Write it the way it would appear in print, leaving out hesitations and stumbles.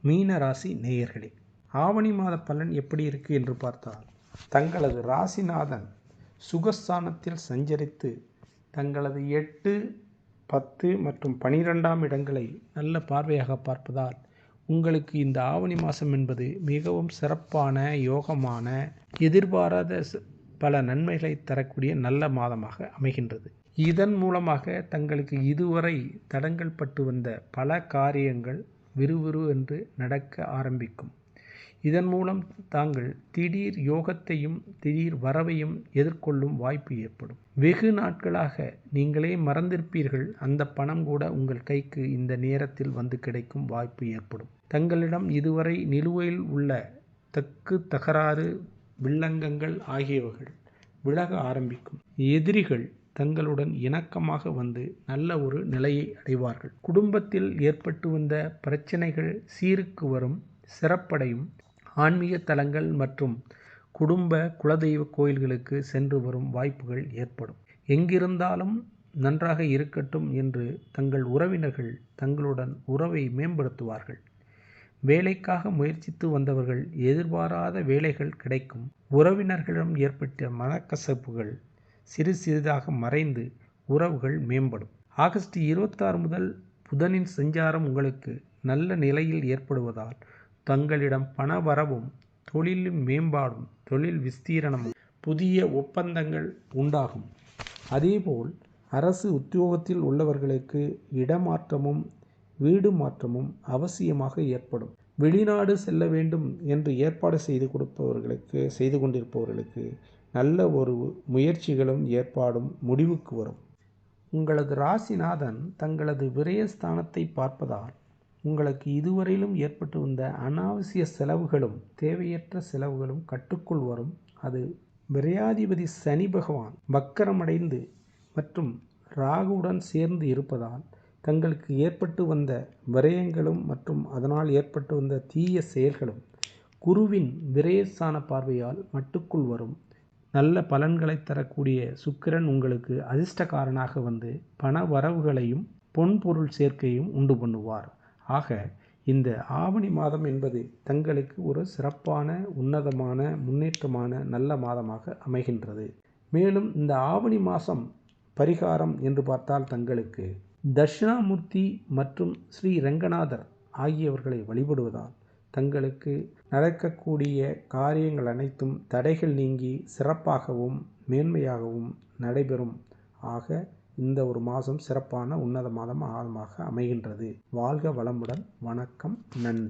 மீன ராசி நேயர்களே, ஆவணி மாத பலன் எப்படி இருக்கு என்று பார்த்தால், தங்களது ராசிநாதன் சுகஸ்தானத்தில் சஞ்சரித்து தங்களது 8, 10 மற்றும் 12ஆம் இடங்களை நல்ல பார்வையாக பார்ப்பதால் உங்களுக்கு இந்த ஆவணி மாதம் என்பது மிகவும் சிறப்பான, யோகமான, எதிர்பாராத பல நன்மைகளை தரக்கூடிய நல்ல மாதமாக அமைகின்றது. இதன் மூலமாக தங்களுக்கு இதுவரை தடங்கல் பட்டு வந்த பல காரியங்கள் விறுவிறு என்று நடக்க ஆரம்பிக்கும். இதன் மூலம் தாங்கள் திடீர் யோகத்தையும் திடீர் வரவையும் எதிர்கொள்ளும் வாய்ப்பு ஏற்படும். வெகு நாட்களாக நீங்களே மறந்திருப்பீர்கள், அந்த பணம் கூட உங்கள் கைக்கு இந்த நேரத்தில் வந்து கிடைக்கும் வாய்ப்பு ஏற்படும். தங்களிடம் இதுவரை நிலுவையில் உள்ள தகராறு, வில்லங்கங்கள் ஆகியவைகள் விலக ஆரம்பிக்கும். எதிரிகள் தங்களுடன் இணக்கமாக வந்து நல்ல ஒரு நிலையை அடைவார்கள். குடும்பத்தில் ஏற்பட்டு வந்த பிரச்சனைகள் சீருக்கு வரும், சிறப்படையும். ஆன்மீக தலங்கள் மற்றும் குடும்ப குலதெய்வ கோயில்களுக்கு சென்று வரும் வாய்ப்புகள் ஏற்படும். எங்கிருந்தாலும் நன்றாக இருக்கட்டும் என்று தங்கள் உறவினர்கள் தங்களுடன் உறவை மேம்படுத்துவார்கள். வேலைக்காக முயற்சித்து வந்தவர்கள் எதிர்பாராத வேலைகள் கிடைக்கும். உறவினர்களிடம் ஏற்பட்ட மனக்கசப்புகள் சிறு சிறிதாக மறைந்து உறவுகள் மேம்படும். ஆகஸ்ட் 26 முதல் புதனின் சஞ்சாரம் உங்களுக்கு நல்ல நிலையில் ஏற்படுவதால் தங்களிடம் பண வரவும், தொழிலின் மேம்பாடும், தொழில் விஸ்தீரணமும், புதிய ஒப்பந்தங்கள் உண்டாகும். அதேபோல் அரசு உத்தியோகத்தில் உள்ளவர்களுக்கு இடமாற்றமும் வீடு மாற்றமும் அவசியமாக ஏற்படும். வெளிநாடு செல்ல வேண்டும் என்று ஏற்பாடு செய்து கொண்டிருப்பவர்களுக்கு நல்ல ஒரு முயற்சிகளும் ஏற்பாடும் முடிவுக்கு வரும். உங்களது ராசிநாதன் தங்களது விரயஸ்தானத்தை பார்ப்பதால் உங்களுக்கு இதுவரையிலும் ஏற்பட்டு வந்த அனாவசிய செலவுகளும் தேவையற்ற செலவுகளும் கட்டுக்குள் வரும். அது விரையாதிபதி சனி பகவான் வக்கரமடைந்து மற்றும் ராகுவுடன் சேர்ந்து இருப்பதால் தங்களுக்கு ஏற்பட்டு வந்த விரயங்களும் மற்றும் அதனால் ஏற்பட்டு வந்த தீய செயல்களும் குருவின் விரயஸ்தான பார்வையால் மட்டுக்குள் வரும். நல்ல பலன்களை தரக்கூடிய சுக்கிரன் உங்களுக்கு அதிர்ஷ்டக்காரனாக வந்து பண வரவுகளையும் பொன்பொருள் சேர்க்கையும் உண்டு பண்ணுவார். ஆக இந்த ஆவணி மாதம் என்பது தங்களுக்கு ஒரு சிறப்பான, உன்னதமான, முன்னேற்றமான நல்ல மாதமாக அமைகின்றது. மேலும் இந்த ஆவணி மாதம் பரிகாரம் என்று பார்த்தால் தங்களுக்கு தட்சிணாமூர்த்தி மற்றும் ஸ்ரீ ரங்கநாதர் ஆகியவர்களை வழிபடுவதால் தங்களுக்கு நடக்கக்கூடிய காரியங்கள் அனைத்தும் தடைகள் நீங்கி சிறப்பாகவும் மேன்மையாகவும் நடைபெறும். ஆக இந்த ஒரு மாதம் சிறப்பான உன்னத மாதமாக அமைகின்றது. வாழ்க வளமுடன். வணக்கம். நன்றி.